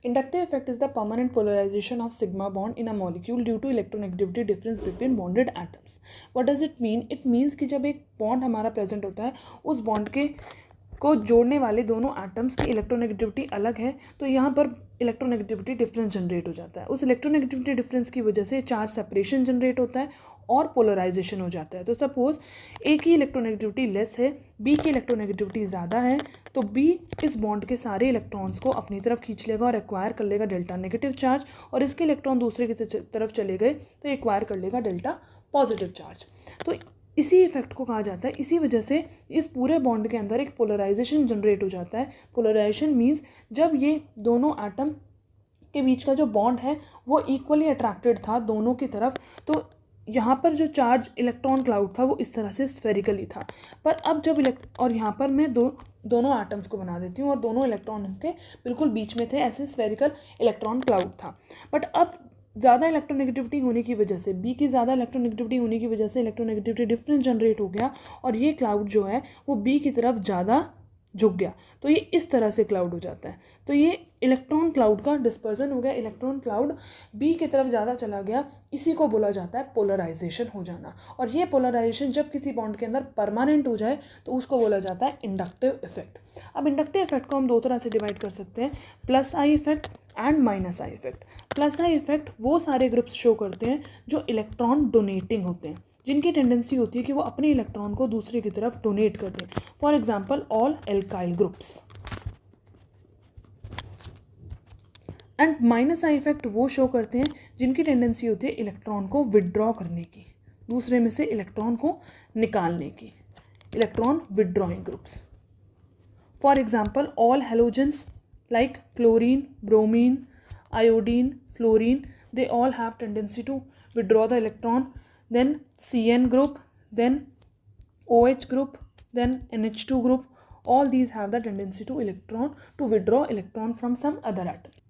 Inductive effect is the permanent polarization of sigma bond in a molecule due to electronegativity difference between bonded atoms. What does it mean? It means कि जब एक bond हमारा present होता है, उस bond के को जोड़ने वाले दोनों एटम्स की इलेक्ट्रोनेगेटिविटी अलग है, तो यहाँ पर इलेक्ट्रोनेगेटिविटी डिफरेंस जनरेट हो जाता है. उस इलेक्ट्रोनेगेटिविटी डिफरेंस की वजह से चार्ज सेपरेशन जनरेट होता है और पोलराइजेशन हो जाता है. तो सपोज ए की इलेक्ट्रोनेगेटिविटी लेस है, बी की इलेक्ट्रोनेगेटिविटी ज़्यादा है, तो बी इस बॉन्ड के सारे इलेक्ट्रॉन्स को अपनी तरफ खींच लेगा और एक्वायर कर लेगा डेल्टा नेगेटिव चार्ज, और इसके इलेक्ट्रॉन दूसरे की तरफ चले गए तो एक्वायर कर लेगा डेल्टा पॉजिटिव चार्ज. तो इसी इफेक्ट को कहा जाता है. इसी वजह से इस पूरे बॉन्ड के अंदर एक पोलराइजेशन जनरेट हो जाता है. पोलराइजेशन मीन्स जब ये दोनों एटम के बीच का जो बॉन्ड है वो इक्वली अट्रैक्टेड था दोनों की तरफ, तो यहाँ पर जो चार्ज इलेक्ट्रॉन क्लाउड था वो इस तरह से स्फेरिकली था. पर अब जब और यहाँ पर मैं दोनों एटम्स को बना देती हूँ और दोनों इलेक्ट्रॉन के बिल्कुल बीच में थे, ऐसे स्फेरिकल इलेक्ट्रॉन क्लाउड था. बट अब ज़्यादा इलेक्ट्रोनेगेटिविटी होने की वजह से, बी की ज़्यादा इलेक्ट्रोनेगेटिविटी होने की वजह से इलेक्ट्रोनेगेटिविटी डिफरेंस जनरेट हो गया और ये क्लाउड जो है वो बी की तरफ ज़्यादा झुक गया, तो ये इस तरह से क्लाउड हो जाता है. तो ये इलेक्ट्रॉन क्लाउड का डिस्पर्जन हो गया, इलेक्ट्रॉन क्लाउड बी की तरफ ज़्यादा चला गया. इसी को बोला जाता है पोलराइजेशन हो जाना. और ये पोलराइजेशन जब किसी बॉन्ड के अंदर परमानेंट हो जाए तो उसको बोला जाता है इंडक्टिव इफेक्ट. अब इंडक्टिव इफेक्ट को हम दो तरह से डिवाइड कर सकते हैं, plus I effect and minus I effect. Plus I effect वो सारे ग्रुप्स शो करते हैं जो इलेक्ट्रॉन डोनेटिंग होते हैं, जिनकी टेंडेंसी होती है कि वो अपने इलेक्ट्रॉन को दूसरे की तरफ डोनेट कर दें. For example all alkyl groups. And minus I effect वो शो करते हैं जिनकी टेंडेंसी होती है इलेक्ट्रॉन को विदड्रॉ करने की, दूसरे में से इलेक्ट्रॉन को निकालने की. Electron withdrawing groups. For example all halogens like chlorine, bromine, iodine, fluorine, they all have tendency to withdraw the electron. Then CN group, then OH group, then NH2 group, all these have the tendency to withdraw electron from some other atom.